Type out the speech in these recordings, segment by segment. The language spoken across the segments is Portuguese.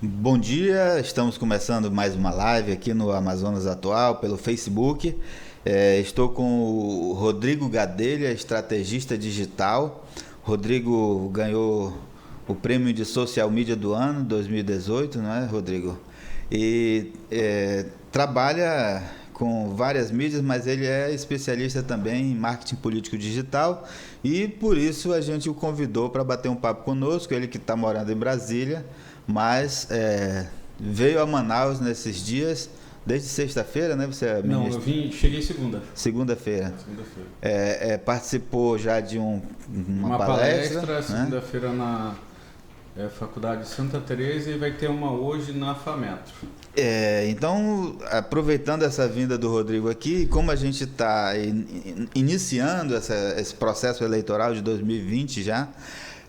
Bom dia, estamos começando mais uma live aqui no Amazonas Atual pelo Facebook. Estou com o Rodrigo Gadelha, estrategista digital. Rodrigo ganhou o prêmio de Social Media do ano 2018, não é, Rodrigo? E trabalha com várias mídias, mas ele é especialista também em marketing político digital e por isso a gente o convidou para bater um papo conosco. Ele que está morando em Brasília, mas veio a Manaus nesses dias, desde sexta-feira, né? Você é Não, ministro? cheguei segunda. Segunda-feira. Segunda-feira. Participou já de uma palestra, né? segunda-feira na Faculdade de Santa Teresa e vai ter uma hoje na FAMetro. Então, aproveitando essa vinda do Rodrigo aqui, como a gente está iniciando esse processo eleitoral de 2020 já,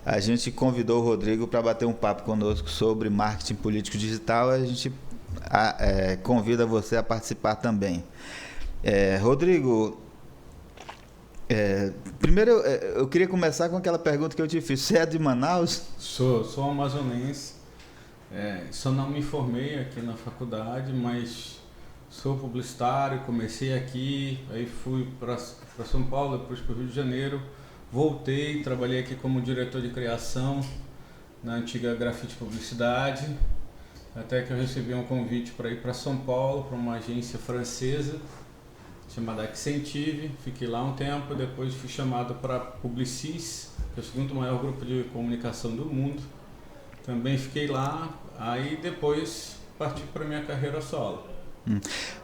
a gente convidou o Rodrigo para bater um papo conosco sobre marketing político digital. A gente convida você a participar também. Rodrigo, primeiro eu queria começar com aquela pergunta que eu te fiz. Você é de Manaus? Sou amazonense. Só não me formei aqui na faculdade, mas sou publicitário, comecei aqui, aí fui para São Paulo, depois para o Rio de Janeiro. Voltei, trabalhei aqui como diretor de criação na antiga Grafite Publicidade, até que eu recebi um convite para ir para São Paulo, para uma agência francesa chamada Accentive. Fiquei lá um tempo, depois fui chamado para Publicis, que é o segundo maior grupo de comunicação do mundo. Também fiquei lá, aí depois parti para minha carreira solo.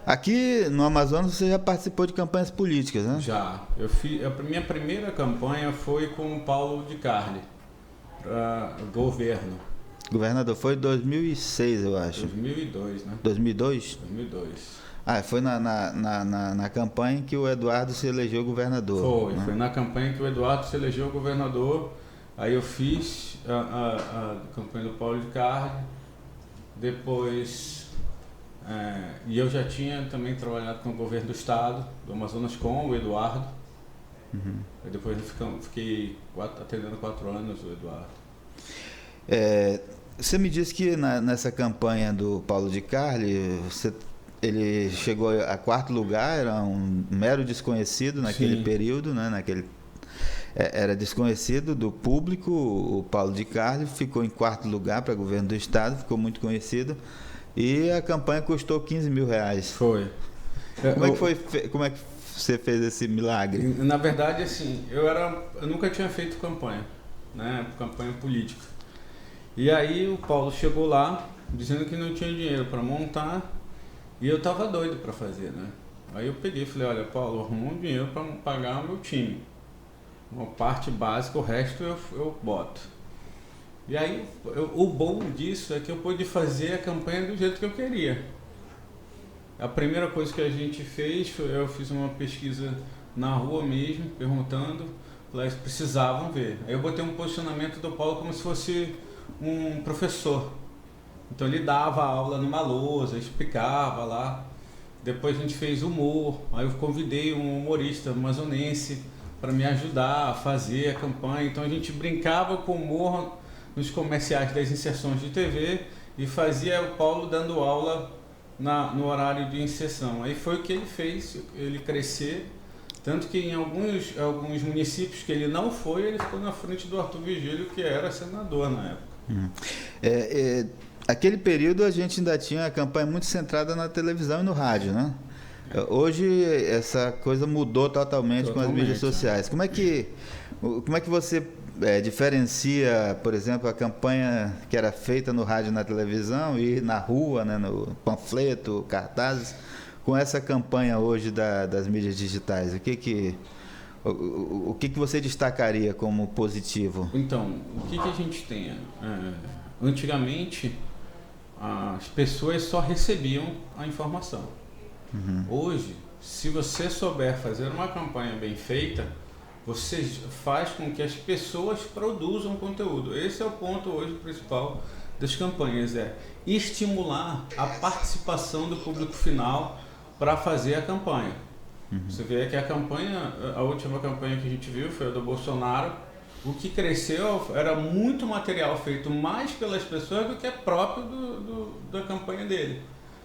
Aqui no Amazonas você já participou de campanhas políticas, né? Já. A minha primeira campanha foi com o Paulo de Carli, para governo. Governador, foi em 2006, eu acho. 2002, né? 2002? 2002. Foi na campanha que o Eduardo se elegeu governador. Foi na campanha que o Eduardo se elegeu governador. Aí eu fiz a campanha do Paulo de Carli, depois... e eu já tinha também trabalhado com o governo do estado, do Amazonas, com o Eduardo. Uhum. Aí depois eu fiquei atendendo 4 anos o Eduardo. Você me disse que nessa campanha do Paulo de Carli, ele chegou a 4º lugar, era um mero desconhecido naquele Sim. período, né? Era desconhecido do público. O Paulo de Carli ficou em 4º lugar para governo do estado, ficou muito conhecido. E a campanha custou R$15 mil. Foi. Como é que você fez esse milagre? Na verdade, assim, eu nunca tinha feito campanha, né? Campanha política. E aí o Paulo chegou lá dizendo que não tinha dinheiro para montar e eu tava doido para fazer, né? Aí eu peguei e falei, olha, Paulo, arrumou um dinheiro para pagar o meu time. Uma parte básica, o resto eu boto. E aí, o bom disso é que eu pude fazer a campanha do jeito que eu queria. A primeira coisa que a gente fez, eu fiz uma pesquisa na rua mesmo, perguntando, eles precisavam ver. Aí eu botei um posicionamento do Paulo como se fosse um professor. Então ele dava aula numa lousa, explicava lá. Depois a gente fez humor, aí eu convidei um humorista amazonense para me ajudar a fazer a campanha. Então a gente brincava com humor nos comerciais das inserções de TV e fazia o Paulo dando aula no horário de inserção. Aí foi o que ele fez, ele crescer, tanto que em alguns municípios que ele não foi, ele ficou na frente do Arthur Vigílio, que era senador na época. Aquele período a gente ainda tinha a campanha muito centrada na televisão e no rádio, né? Hoje essa coisa mudou totalmente com as mídias sociais. Como é que você diferencia, por exemplo, a campanha que era feita no rádio e na televisão e na rua, né, no panfleto, cartazes, com essa campanha hoje das mídias digitais? O que você destacaria como positivo? Então, o que a gente tem? Antigamente, as pessoas só recebiam a informação. Uhum. Hoje, se você souber fazer uma campanha bem feita, você faz com que as pessoas produzam conteúdo. Esse é o ponto hoje principal das campanhas, estimular a participação do público final para fazer a campanha. Uhum. Você vê que a última campanha que a gente viu foi a do Bolsonaro. O que cresceu era muito material feito mais pelas pessoas do que é próprio da campanha dele.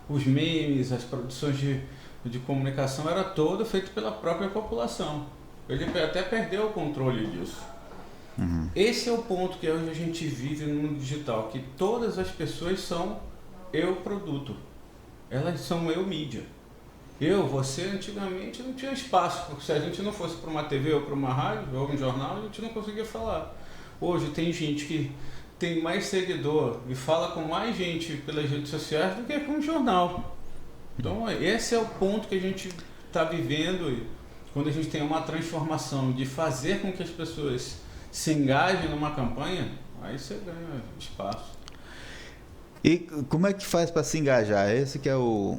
Os memes, as produções de comunicação era todo feito pela própria população. Ele até perdeu o controle disso. Uhum. Esse é o ponto que hoje a gente vive no mundo digital, que todas as pessoas são eu produto. Elas são eu mídia. Você antigamente não tinha espaço, porque se a gente não fosse para uma TV ou para uma rádio ou um jornal, a gente não conseguia falar. Hoje tem gente que tem mais seguidor e fala com mais gente pelas redes sociais do que com o jornal. Então esse é o ponto que a gente está vivendo, e quando a gente tem uma transformação de fazer com que as pessoas se engajem numa campanha, aí você ganha espaço. E como é que faz para se engajar? Esse que é o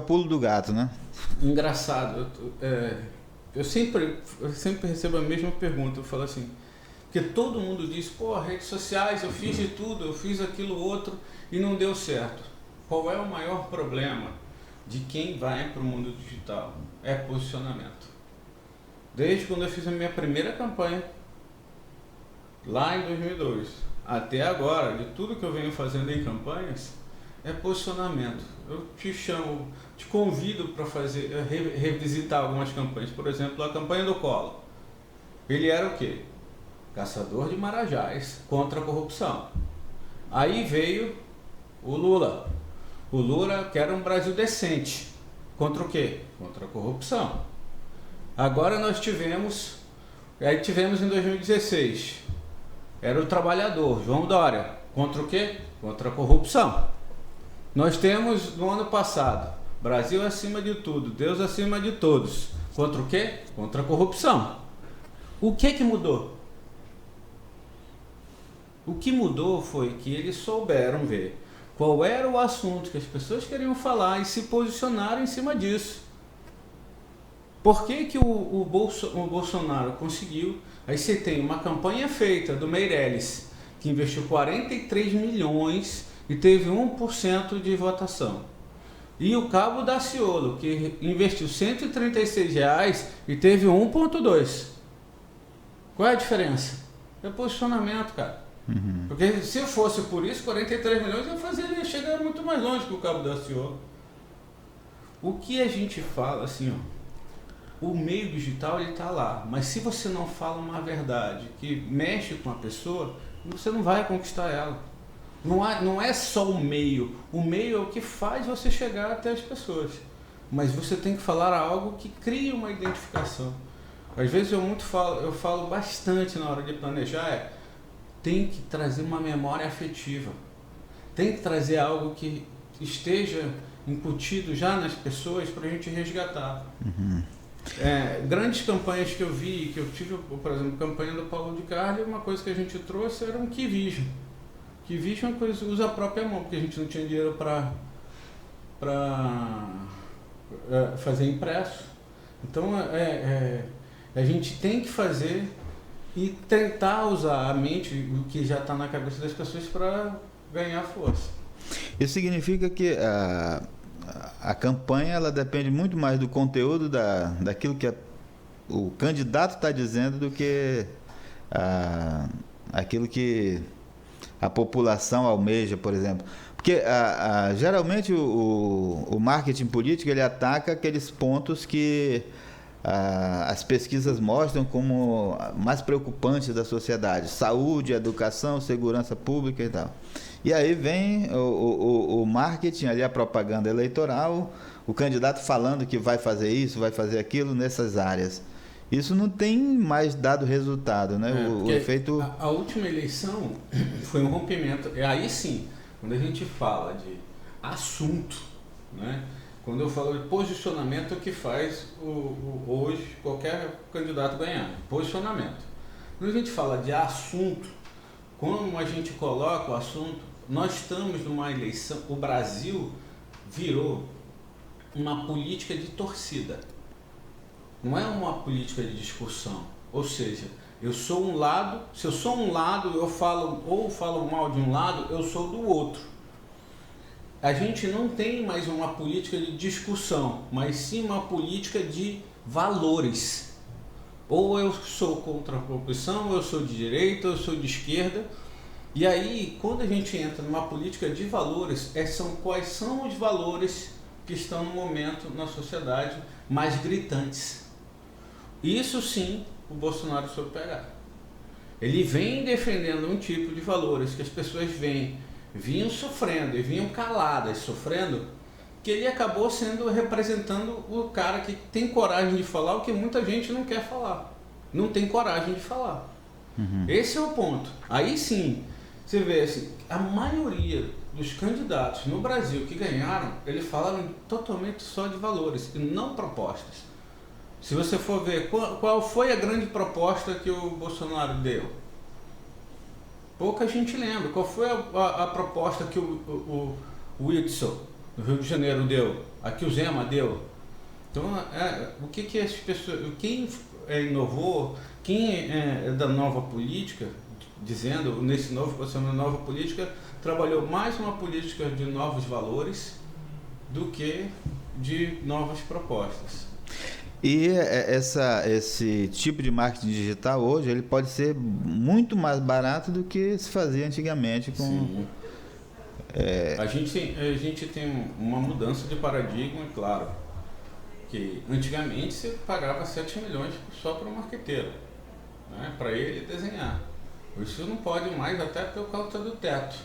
pulo do gato, né? Engraçado, eu sempre recebo a mesma pergunta, eu falo assim, porque todo mundo diz, redes sociais, eu fiz de tudo, eu fiz aquilo outro e não deu certo. Qual é o maior problema de quem vai para o mundo digital? É posicionamento. Desde quando eu fiz a minha primeira campanha, lá em 2002, até agora, de tudo que eu venho fazendo em campanhas, é posicionamento. Eu te convido para revisitar algumas campanhas. Por exemplo, a campanha do Collor. Ele era o quê? Caçador de marajás contra a corrupção. Aí veio o Lula. O Lula quer um Brasil decente. Contra o quê? Contra a corrupção. Agora nós tivemos em 2016, era o trabalhador, João Dória. Contra o quê? Contra a corrupção. Nós temos no ano passado, Brasil acima de tudo, Deus acima de todos. Contra o quê? Contra a corrupção. O que mudou? O que mudou foi que eles souberam ver qual era o assunto que as pessoas queriam falar e se posicionaram em cima disso. Por que o Bolsonaro conseguiu? Aí você tem uma campanha feita do Meirelles, que investiu 43 milhões e teve 1% de votação. E o Cabo Daciolo, que investiu R$136 e teve 1,2%. Qual é a diferença? É posicionamento, cara. Uhum. Porque se fosse por isso, 43 milhões ele ia chegar muito mais longe que o Cabo Daciolo. O que a gente fala, assim, o meio digital ele está lá, mas se você não fala uma verdade que mexe com a pessoa, você não vai conquistar ela. Não é só o meio é o que faz você chegar até as pessoas, mas você tem que falar algo que cria uma identificação. Às vezes eu falo bastante na hora de planejar, tem que trazer uma memória afetiva, tem que trazer algo que esteja incutido já nas pessoas para a gente resgatar. Uhum. Grandes campanhas que eu vi, que eu tive, por exemplo, a campanha do Paulo de Carli, uma coisa que a gente trouxe era um Key Vision. Key Vision é uma coisa que usa a própria mão, porque a gente não tinha dinheiro para fazer impresso. Então a gente tem que fazer e tentar usar a mente, o que já está na cabeça das pessoas, para ganhar força. Isso significa que a campanha ela depende muito mais do conteúdo daquilo que o candidato está dizendo do que aquilo que a população almeja, por exemplo. Porque geralmente o marketing político ele ataca aqueles pontos que as pesquisas mostram como mais preocupantes da sociedade: saúde, educação, segurança pública e tal. E aí vem o marketing ali, a propaganda eleitoral, o candidato falando que vai fazer isso, vai fazer aquilo nessas áreas. Isso não tem mais dado resultado, né? O efeito... A última eleição foi um rompimento. Aí sim, quando a gente fala de assunto, né? Quando eu falo de posicionamento, é o que faz hoje qualquer candidato ganhar. Posicionamento. Quando a gente fala de assunto, como a gente coloca o assunto, nós estamos numa eleição, o Brasil virou uma política de torcida. Não é uma política de discussão. Ou seja, eu sou um lado, se eu sou um lado, eu falo mal de um lado, eu sou do outro. A gente não tem mais uma política de discussão, mas sim uma política de valores. Ou eu sou contra a corrupção, ou eu sou de direita, ou eu sou de esquerda. E aí, quando a gente entra numa política de valores, quais são os valores que estão no momento na sociedade mais gritantes. Isso sim, o Bolsonaro soube pegar. Ele vem defendendo um tipo de valores que as pessoas vinham sofrendo e vinham caladas sofrendo, que ele acabou representando o cara que tem coragem de falar o que muita gente não quer falar. Não tem coragem de falar. Uhum. Esse é o ponto. Aí sim, você vê assim, a maioria dos candidatos no Brasil que ganharam, eles falaram totalmente só de valores e não propostas. Se você for ver qual foi a grande proposta que o Bolsonaro deu, pouca gente lembra. Qual foi a proposta que o Whitson, no Rio de Janeiro, deu? A que o Zema deu? Então, o que as pessoas, quem inovou, quem é da nova política, dizendo nesse novo posicionamento, nova política, trabalhou mais uma política de novos valores do que de novas propostas. E esse tipo de marketing digital hoje, ele pode ser muito mais barato do que se fazia antigamente com... Sim. A gente tem uma mudança de paradigma, claro, que antigamente você pagava 7 milhões só para o marqueteiro, né, para ele desenhar. Isso não pode mais, até por causa do teto,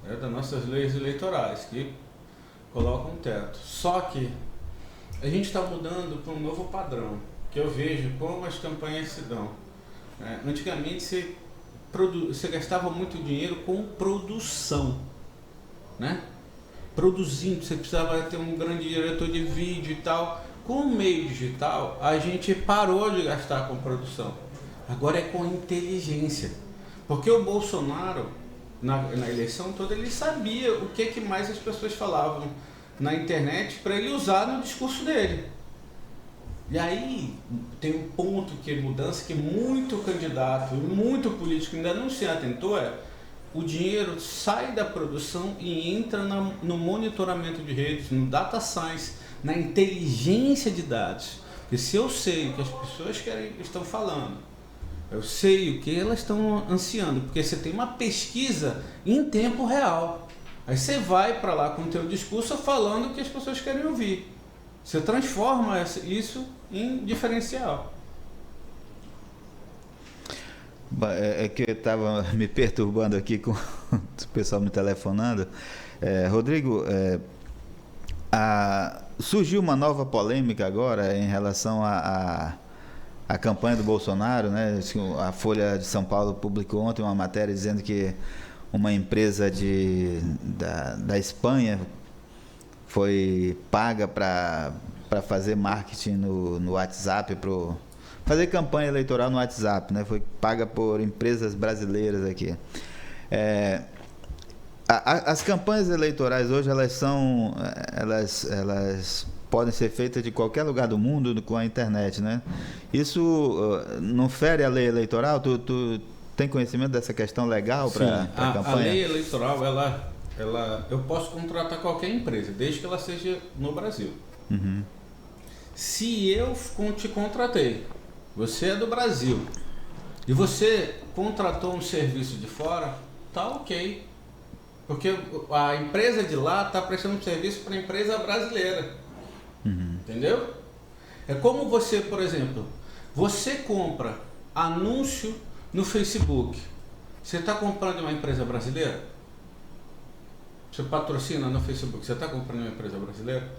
né, das nossas leis eleitorais, que colocam um teto. Só que a gente está mudando para um novo padrão, que eu vejo como as campanhas se dão. Antigamente você gastava muito dinheiro com produção, né? Produzindo, você precisava ter um grande diretor de vídeo e tal. Com o meio digital, a gente parou de gastar com produção. Agora é com inteligência. Porque o Bolsonaro, na eleição toda, ele sabia o que mais as pessoas falavam na internet para ele usar no discurso dele. E aí tem um ponto que é mudança, que muito candidato, muito político ainda não se atentou, o dinheiro sai da produção e entra no monitoramento de redes, no data science, na inteligência de dados. Porque se eu sei o que as pessoas estão falando, eu sei o que elas estão ansiando, porque você tem uma pesquisa em tempo real. Aí você vai para lá com o teu discurso falando o que as pessoas querem ouvir. Você transforma isso em diferencial. É que eu estava me perturbando aqui com o pessoal me telefonando. Rodrigo, surgiu uma nova polêmica agora em relação à campanha do Bolsonaro, né? A Folha de São Paulo publicou ontem uma matéria dizendo que uma empresa da Espanha foi paga para fazer marketing no WhatsApp, fazer campanha eleitoral no WhatsApp, né? Foi paga por empresas brasileiras aqui. As campanhas eleitorais hoje, elas podem ser feitas de qualquer lugar do mundo com a internet, né? Isso não fere a lei eleitoral? Tu tem conhecimento dessa questão legal para a campanha? A lei eleitoral, eu posso contratar qualquer empresa, desde que ela seja no Brasil. Uhum. Se eu te contratei, você é do Brasil, e você contratou um serviço de fora, tá ok. Porque a empresa de lá está prestando um serviço para a empresa brasileira. Uhum. Entendeu? É como você, por exemplo, você compra anúncio no Facebook. Você está comprando uma empresa brasileira? Você patrocina no Facebook. Você está comprando uma empresa brasileira?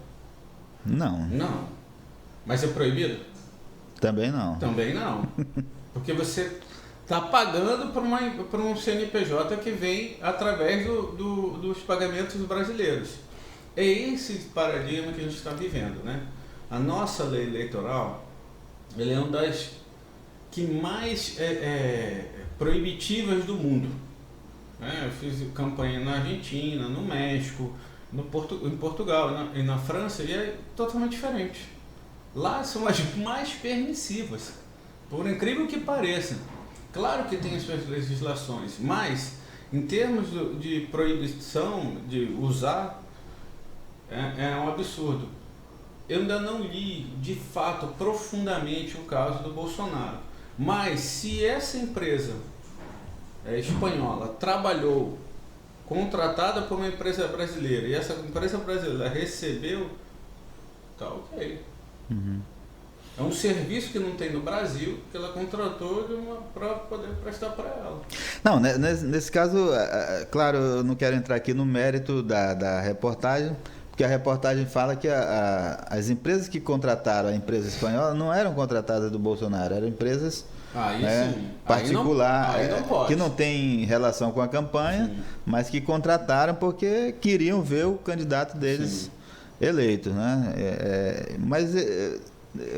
Não. Não. Mas é proibido? Também não. Também não. Porque você está pagando por um CNPJ que vem através dos pagamentos brasileiros. É esse paradigma que a gente está vivendo, né? A nossa lei eleitoral, ela é uma das que mais proibitivas do mundo. Eu fiz campanha na Argentina, no México, em Portugal e na França, e é totalmente diferente. Lá são as mais permissivas, por incrível que pareça. Claro que tem as suas legislações, mas em termos de proibição de usar, é um absurdo. eu ainda não li de fato profundamente o caso do Bolsonaro. Mas se essa empresa espanhola trabalhou contratada por uma empresa brasileira e essa empresa brasileira recebeu, tá ok. É um serviço que não tem no Brasil, que ela contratou para poder prestar para ela. Não, nesse caso, claro, eu não quero entrar aqui no mérito da reportagem, porque a reportagem fala que as empresas que contrataram a empresa espanhola não eram contratadas do Bolsonaro, eram empresas particular, que não tem relação com a campanha, sim, mas que contrataram porque queriam ver o candidato deles, sim, eleito, né? Mas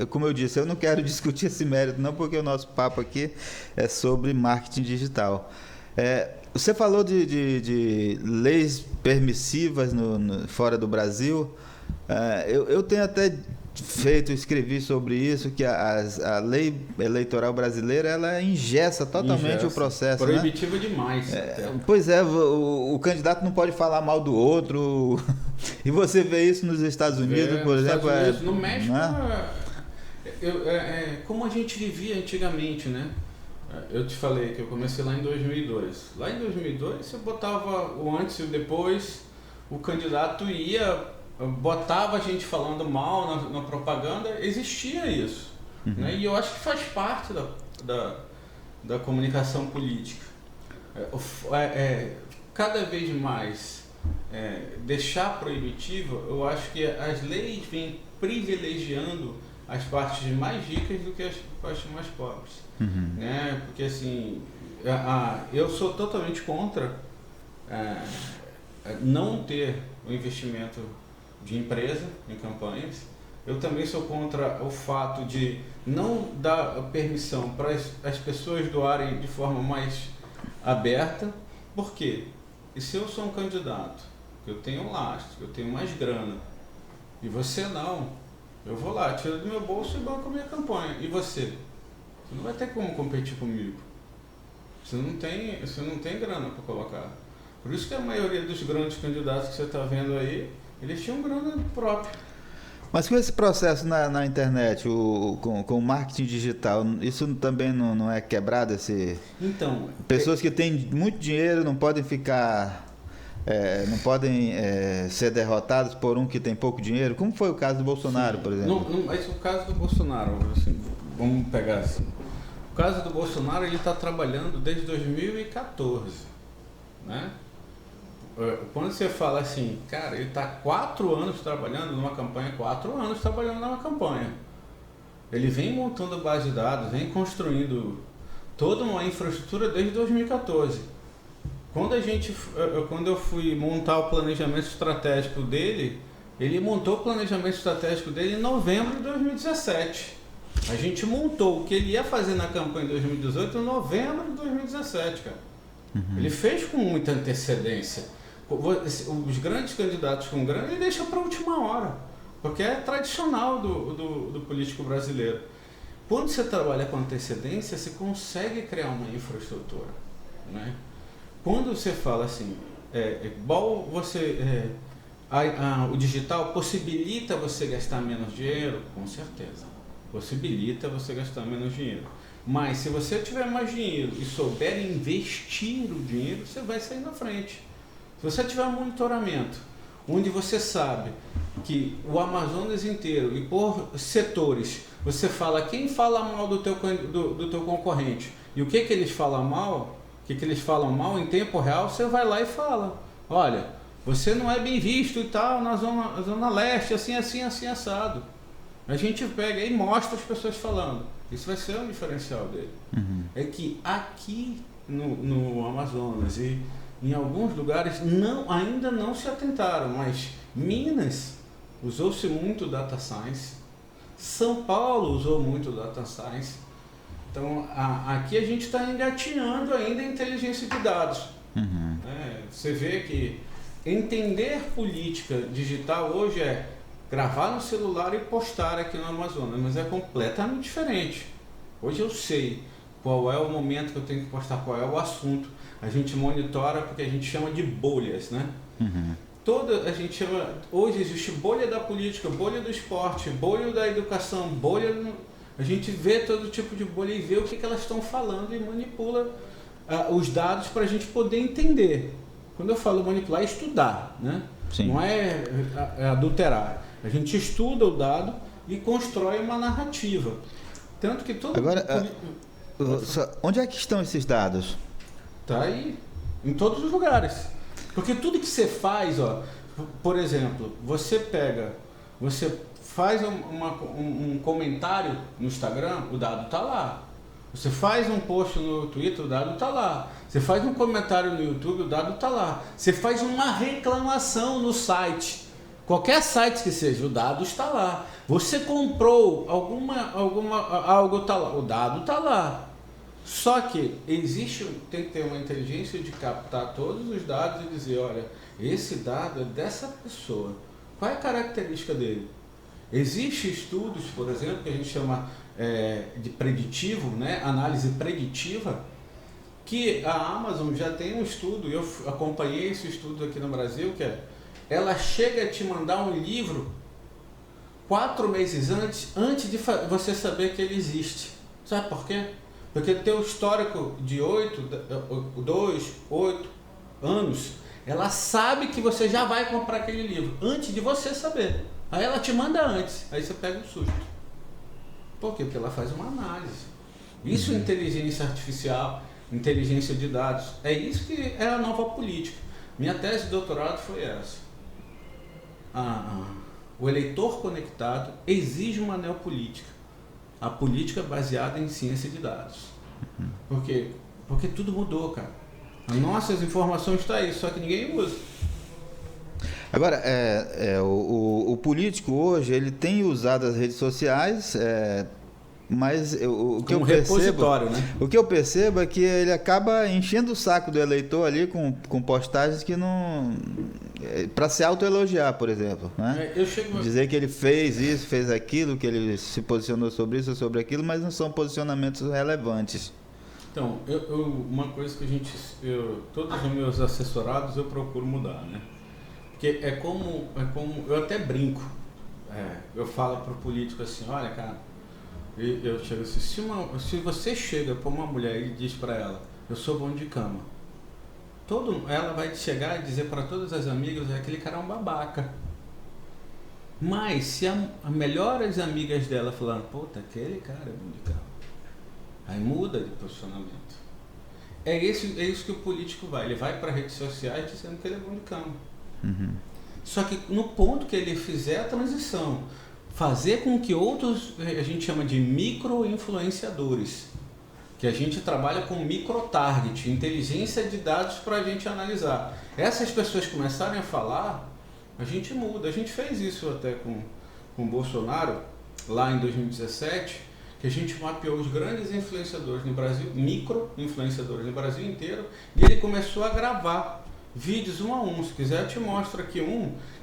como eu disse, eu não quero discutir esse mérito não, porque o nosso papo aqui é sobre marketing digital. Você falou de leis permissivas fora do Brasil. Eu tenho até escrevi sobre isso, que a lei eleitoral brasileira, ela engessa totalmente o processo. Proibitiva, né? Demais. Pois é, o candidato não pode falar mal do outro. E você vê isso nos Estados Unidos, por exemplo. Estados Unidos, no México, né? Como a gente vivia antigamente, né? Eu te falei que eu comecei lá em 2002. Lá em 2002 você botava o antes e o depois, o candidato botava a gente falando mal na propaganda, existia isso. Né? E eu acho que faz parte da comunicação política. Cada vez mais deixar proibitivo, eu acho que as leis vêm privilegiando as partes mais ricas do que as partes mais pobres. Né? Porque assim, eu sou totalmente contra não ter o investimento de empresa em campanhas. Eu também sou contra o fato de não dar permissão para as pessoas doarem de forma mais aberta. Por quê? E se eu sou um candidato, que eu tenho lastro, que eu tenho mais grana, e você não, eu vou lá, tiro do meu bolso e banco a minha campanha. E você? Você não vai ter como competir comigo. Você não tem grana para colocar. Por isso que a maioria dos grandes candidatos que você está vendo aí, eles tinham grana própria. Mas com esse processo na internet, com o marketing digital, isso também não é quebrado? Então, pessoas que têm muito dinheiro não podem ficar... não podem ser derrotados por um que tem pouco dinheiro? Como foi o caso do Bolsonaro, sim, por exemplo? Mas o caso do Bolsonaro, assim, vamos pegar assim. O caso do Bolsonaro, ele está trabalhando desde 2014, né? Quando você fala assim, cara, ele está 4 anos trabalhando numa campanha, 4 anos trabalhando numa campanha. Ele vem montando base de dados, vem construindo toda uma infraestrutura desde 2014. Quando eu fui montar o planejamento estratégico dele, ele montou o planejamento estratégico dele em novembro de 2017. A gente montou o que ele ia fazer na campanha de 2018 em novembro de 2017, cara. Ele fez com muita antecedência. Os grandes candidatos com grana, ele deixa para a última hora, porque é tradicional do político brasileiro. Quando você trabalha com antecedência, você consegue criar uma infraestrutura, né? Quando você fala assim, igual você, o digital possibilita você gastar menos dinheiro, com certeza, possibilita você gastar menos dinheiro. Mas se você tiver mais dinheiro e souber investir o dinheiro, você vai sair na frente. Se você tiver um monitoramento, onde você sabe que o Amazonas inteiro e por setores, você fala quem fala mal do teu concorrente e o que eles falam mal, em tempo real, você vai lá e fala, olha, você não é bem visto e tal na zona leste, assim, assado. A gente pega e mostra as pessoas falando. Isso vai ser um diferencial dele. É que aqui no Amazonas e em alguns lugares ainda não se atentaram, mas Minas usou-se muito data science, São Paulo usou muito data science. Então, aqui a gente está engatinhando ainda a inteligência de dados. Você vê que entender política digital hoje é gravar no celular e postar aqui no Amazonas, mas é completamente diferente. Hoje eu sei qual é o momento que eu tenho que postar, qual é o assunto. A gente monitora porque a gente chama de bolhas, né? a gente chama, hoje existe bolha da política, bolha do esporte, bolha da educação, a gente vê todo tipo de bolha e vê o que elas estão falando e manipula os dados para a gente poder entender. Quando eu falo manipular, é estudar, né? Sim. Não é adulterar. A gente estuda o dado e constrói uma narrativa. Tanto que todo... Agora, onde é que estão esses dados? Tá aí, em todos os lugares. Porque tudo que você faz, por exemplo, você faz um comentário no Instagram, o dado está lá. Você faz um post no Twitter, o dado está lá. Você faz um comentário no YouTube, o dado está lá. Você faz uma reclamação no site, qualquer site que seja, o dado está lá. Você comprou algo, está lá, o dado está lá. Só que tem que ter uma inteligência de captar todos os dados e dizer, olha, esse dado é dessa pessoa. Qual é a característica dele? Existem estudos, por exemplo, que a gente chama de preditivo, né? Análise preditiva, que a Amazon já tem um estudo, eu acompanhei esse estudo aqui no Brasil, que ela chega a te mandar um livro 4 meses antes de você saber que ele existe. Sabe por quê? Porque teu histórico de 2, 8 anos, ela sabe que você já vai comprar aquele livro, antes de você saber. Aí ela te manda antes, aí você pega um susto. Por quê? Porque ela faz uma análise. Isso é inteligência artificial, inteligência de dados. É isso que é a nova política. Minha tese de doutorado foi essa. O eleitor conectado exige uma neopolítica. A política baseada em ciência de dados. Por quê? Porque tudo mudou, cara. As nossas informações estão aí, só que ninguém usa. Agora, o político hoje, ele tem usado as redes sociais, mas o que eu percebo, né? O que eu percebo é que ele acaba enchendo o saco do eleitor ali com postagens que não... para se autoelogiar, por exemplo, né? Dizer que ele fez isso, fez aquilo, que ele se posicionou sobre isso ou sobre aquilo, mas não são posicionamentos relevantes. Então, uma coisa que todos os meus assessorados eu procuro mudar, né? Porque é como eu até brinco, eu falo para o político assim, olha, cara, eu chego assim, se você chega para uma mulher e diz para ela, eu sou bom de cama, ela vai chegar e dizer para todas as amigas, aquele cara é um babaca. Mas se a melhores amigas dela falarem, puta, aquele cara é bom de cama, aí muda de posicionamento. É isso que o político vai, ele vai para redes sociais dizendo que ele é bom de cama. Uhum. Só que no ponto que ele fizer a transição, fazer com que outros, a gente chama de micro-influenciadores, que a gente trabalha com micro-target, inteligência de dados para a gente analisar. Essas pessoas começarem a falar, a gente muda. A gente fez isso até com o Bolsonaro, lá em 2017, que a gente mapeou os grandes influenciadores no Brasil, micro-influenciadores no Brasil inteiro, e ele começou a gravar vídeos 1 a 1. Se quiser eu te mostro aqui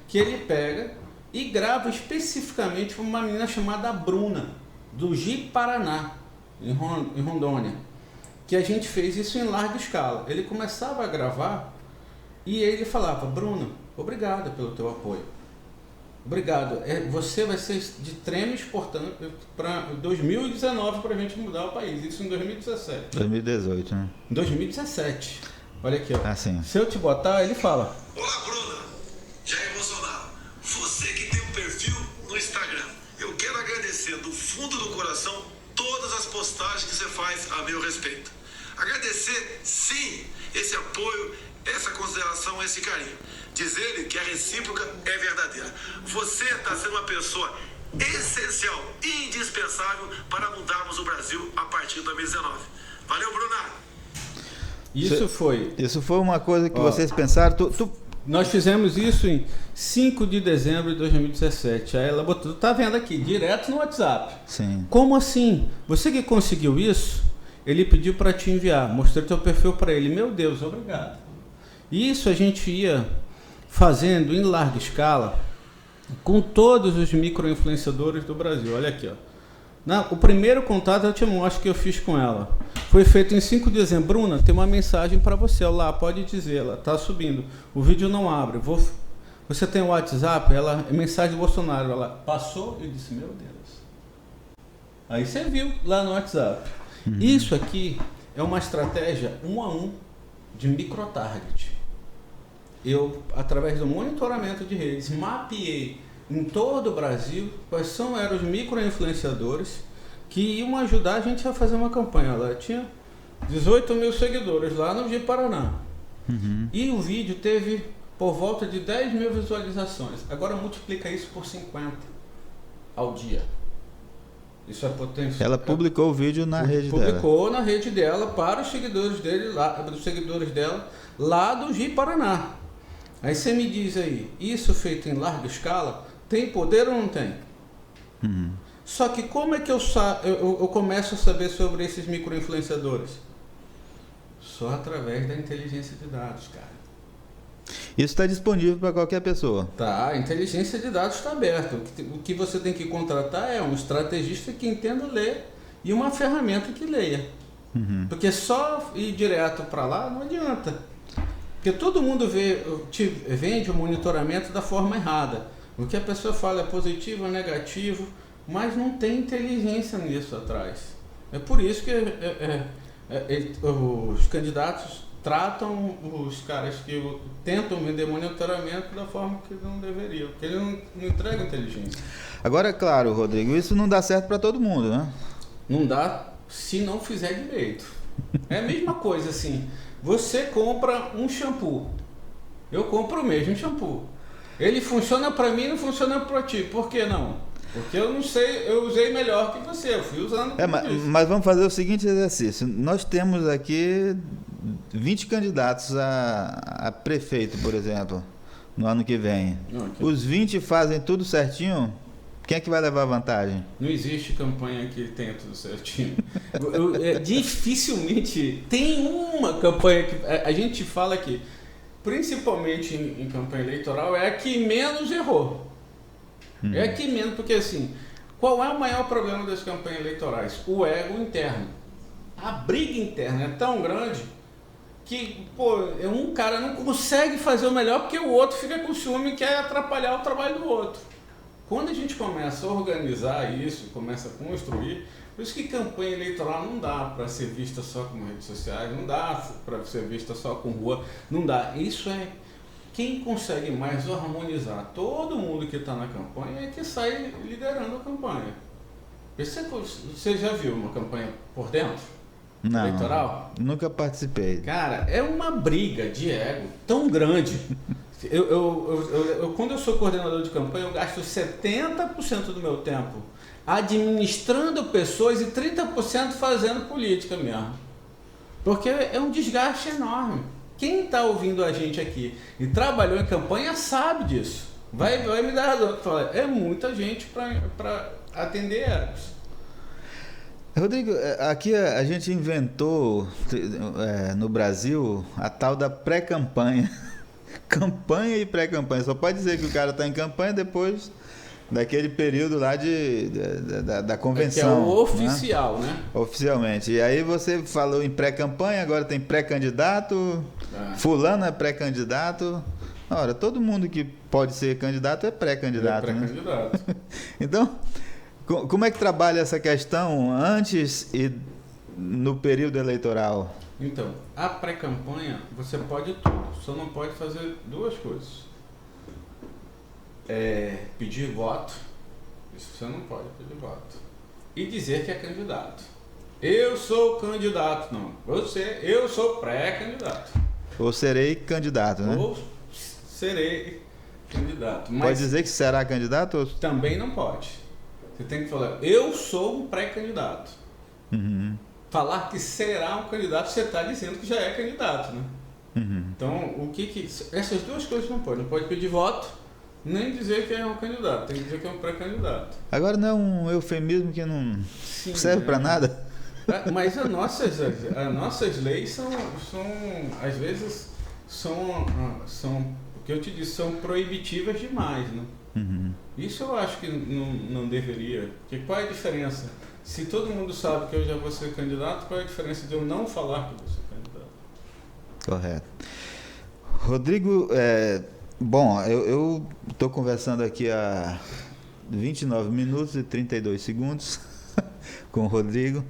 que ele pega e grava especificamente para uma menina chamada Bruna, do Ji-Paraná, em Rondônia, que a gente fez isso em larga escala. Ele começava a gravar e ele falava, Bruna, obrigado pelo teu apoio. Obrigado. Você vai ser de extrema importância para 2019 para a gente mudar o país. Isso em 2017. 2018, né? Em 2017. Olha aqui, ó. Sim. Se eu te botar, ele fala. Olá, Bruna. Jair Bolsonaro. Você que tem um perfil no Instagram. Eu quero agradecer do fundo do coração todas as postagens que você faz a meu respeito. Agradecer, sim, esse apoio, essa consideração, esse carinho. Dizer-lhe que a recíproca é verdadeira. Você está sendo uma pessoa essencial, indispensável para mudarmos o Brasil a partir de 2019. Valeu, Bruna! Isso foi uma coisa que vocês pensaram. Nós fizemos isso em 5 de dezembro de 2017. Aí ela botou, tá vendo aqui, direto no WhatsApp. Sim. Como assim? Você que conseguiu isso, ele pediu para te enviar. Mostrei teu perfil para ele. Meu Deus, obrigado. Isso a gente ia fazendo em larga escala com todos os micro-influenciadores do Brasil. Olha aqui, ó. O primeiro contato eu te mostro que eu fiz com ela. Foi feito em 5 de dezembro. Bruna, tem uma mensagem para você. Lá, pode dizer, ela está subindo. O vídeo não abre. Você tem o WhatsApp, mensagem do Bolsonaro, ela passou e disse, meu Deus. Aí você viu lá no WhatsApp. Isso aqui é uma estratégia 1 a 1 de microtarget. Eu, através do monitoramento de redes, mapeei em todo o Brasil quais eram os micro-influenciadores que iam ajudar a gente a fazer uma campanha. Ela tinha 18 mil seguidores lá no Ji-Paraná. E o vídeo teve por volta de 10 mil visualizações. Agora multiplica isso por 50 ao dia. Isso é potencial. Ela publicou o vídeo na rede dela. Publicou na rede dela para os seguidores dela lá do Ji-Paraná. Aí você me diz aí, isso feito em larga escala, tem poder ou não tem? Só que como é que eu começo a saber sobre esses micro-influenciadores? Só através da inteligência de dados, cara. Isso está disponível para qualquer pessoa. Tá, a inteligência de dados está aberta. O que você tem que contratar é um estrategista que entenda ler e uma ferramenta que leia. Porque só ir direto para lá não adianta. Porque todo mundo vende o monitoramento da forma errada. O que a pessoa fala é positivo ou negativo, mas não tem inteligência nisso atrás. É por isso que os candidatos tratam os caras que tentam vender monitoramento da forma que não deveriam, porque eles não entregam inteligência. Agora, claro, Rodrigo, isso não dá certo para todo mundo, né? Não dá se não fizer direito. É a mesma coisa assim, você compra um shampoo, eu compro o mesmo shampoo. Ele funciona para mim e não funciona para ti. Por que não? Porque eu não sei, eu usei melhor que você, eu fui usando. Mas vamos fazer o seguinte exercício. Nós temos aqui 20 candidatos a prefeito, por exemplo, no ano que vem. Os 20 fazem tudo certinho, quem é que vai levar vantagem? Não existe campanha que tenha tudo certinho. Dificilmente tem uma campanha que a gente fala que, principalmente em campanha eleitoral, é a que menos errou. É a que menos, porque assim, qual é o maior problema das campanhas eleitorais? O ego interno. A briga interna é tão grande que, um cara não consegue fazer o melhor porque o outro fica com ciúme e quer atrapalhar o trabalho do outro. Quando a gente começa a organizar isso, começa a construir, por isso que campanha eleitoral não dá para ser vista só com redes sociais, não dá para ser vista só com rua, não dá. Isso é quem consegue mais harmonizar todo mundo que está na campanha é que sai liderando a campanha. Você já viu uma campanha por dentro? Não, eleitoral? Nunca participei. Cara, é uma briga de ego tão grande. Quando eu sou coordenador de campanha, eu gasto 70% do meu tempo administrando pessoas e 30% fazendo política mesmo. Porque é um desgaste enorme. Quem está ouvindo a gente aqui e trabalhou em campanha sabe disso. Vai me dar razão. É muita gente para atender egos. Rodrigo, aqui a gente inventou no Brasil a tal da pré-campanha. Campanha e pré-campanha. Só pode dizer que o cara está em campanha depois daquele período lá da convenção. Que é o oficial, né? Oficialmente. E aí você falou em pré-campanha, agora tem pré-candidato, fulano é pré-candidato. Ora, todo mundo que pode ser candidato é pré-candidato. Pré-candidato. Né? Então, como é que trabalha essa questão antes e no período eleitoral? Então, a pré-campanha você pode tudo, só não pode fazer duas coisas. Pedir voto, isso você não pode pedir voto. E dizer que é candidato. Eu sou candidato, não. Eu sou pré-candidato. Ou serei candidato, né? Ou serei candidato. Mas pode dizer que será candidato? Ou... Também não pode. Você tem que falar, eu sou um pré-candidato. Falar que será um candidato, você está dizendo que já é candidato, né? Então, essas duas coisas não pode. Não pode pedir voto, nem dizer que é um candidato. Tem que dizer que é um pré-candidato. Agora não é um eufemismo que não serve para nada? Mas as nossas leis são às vezes, o que eu te disse, são proibitivas demais, né? Isso eu acho que não deveria. Porque qual é a diferença? Se todo mundo sabe que eu já vou ser candidato, qual é a diferença de eu não falar que vou ser candidato? Correto. Rodrigo, Bom, eu estou conversando aqui há 29 minutos e 32 segundos com o Rodrigo.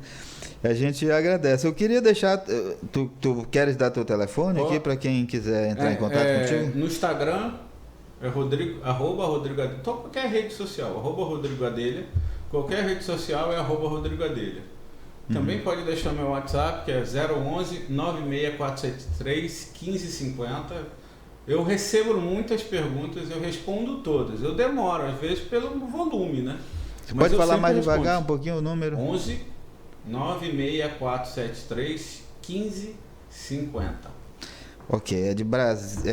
A gente agradece. Eu queria deixar... Tu queres dar teu telefone aqui para quem quiser entrar em contato contigo? No Instagram é @Rodrigo Gadelha. Então, qualquer rede social, @Rodrigo Gadelha. Qualquer rede social é @Rodrigo Gadelha. Também pode deixar meu WhatsApp, que é 011 96473 1550. Eu recebo muitas perguntas, eu respondo todas. Eu demoro, às vezes, pelo volume, né? Você pode falar mais devagar um pouquinho o número? 11 96473 1550. Ok, é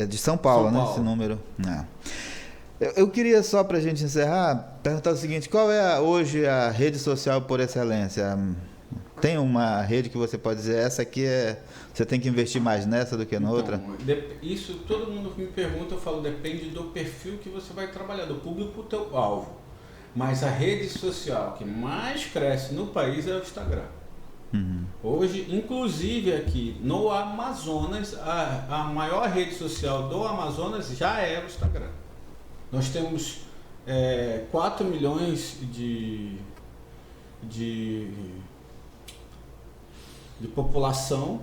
de São Paulo, né? Esse número. Não. Eu queria só, para a gente encerrar, perguntar o seguinte: qual é hoje a rede social por excelência? Tem uma rede que você pode dizer, essa aqui você tem que investir mais nessa do que na outra? Isso todo mundo que me pergunta, eu falo, depende do perfil que você vai trabalhar, do público teu alvo. Mas a rede social que mais cresce no país é o Instagram. Hoje, inclusive aqui no Amazonas, a maior rede social do Amazonas já é o Instagram. Nós temos 4 milhões de população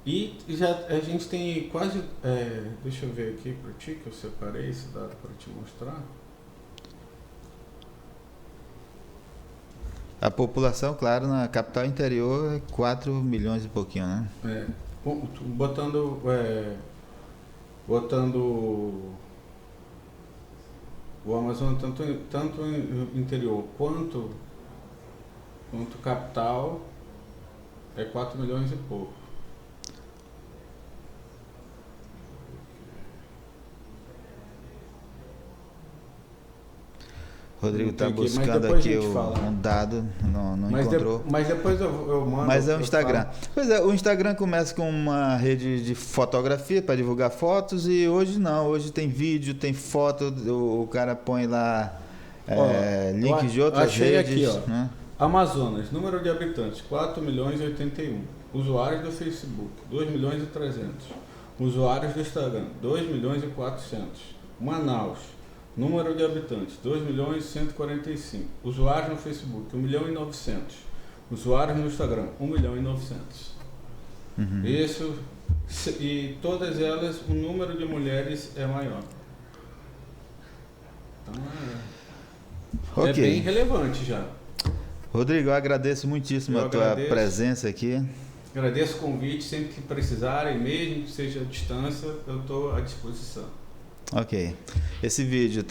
e a gente tem quase... deixa eu ver aqui para ti, que eu separei esse dado para te mostrar. A população, claro, na capital interior é 4 milhões e pouquinho, né? Botando o Amazonas tanto interior quanto capital é 4 milhões e pouco. Rodrigo está buscando aqui um dado, não encontrou. Mas depois eu mando. Mas é o Instagram. Pois é, o Instagram começa com uma rede de fotografia para divulgar fotos e hoje não. Hoje tem vídeo, tem foto, o cara põe lá links de outras redes. Aqui, ó. Né? Amazonas, número de habitantes, 4 milhões e 81. Usuários do Facebook, 2 milhões e 300. Usuários do Instagram, 2 milhões e 400. Manaus, número de habitantes, 2 milhões e 145. Usuários no Facebook, 1 milhão e 900. Usuários no Instagram, 1 milhão e 900. Isso, e todas elas, o número de mulheres é maior. Então, é bem relevante já. Rodrigo, eu agradeço muitíssimo a tua presença aqui. Agradeço o convite, sempre que precisarem, mesmo que seja à distância, eu estou à disposição. Ok. Esse vídeo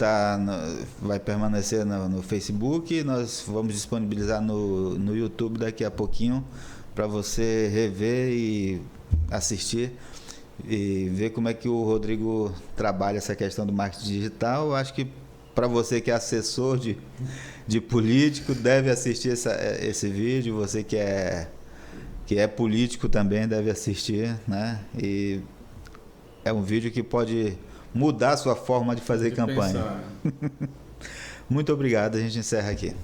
vai permanecer no Facebook, nós vamos disponibilizar no YouTube daqui a pouquinho para você rever e assistir e ver como é que o Rodrigo trabalha essa questão do marketing digital. Eu acho que para você que é assessor de político, deve assistir esse vídeo. Você que é político também deve assistir, né? E é um vídeo que pode mudar a sua forma de fazer campanha. Muito obrigado, a gente encerra aqui.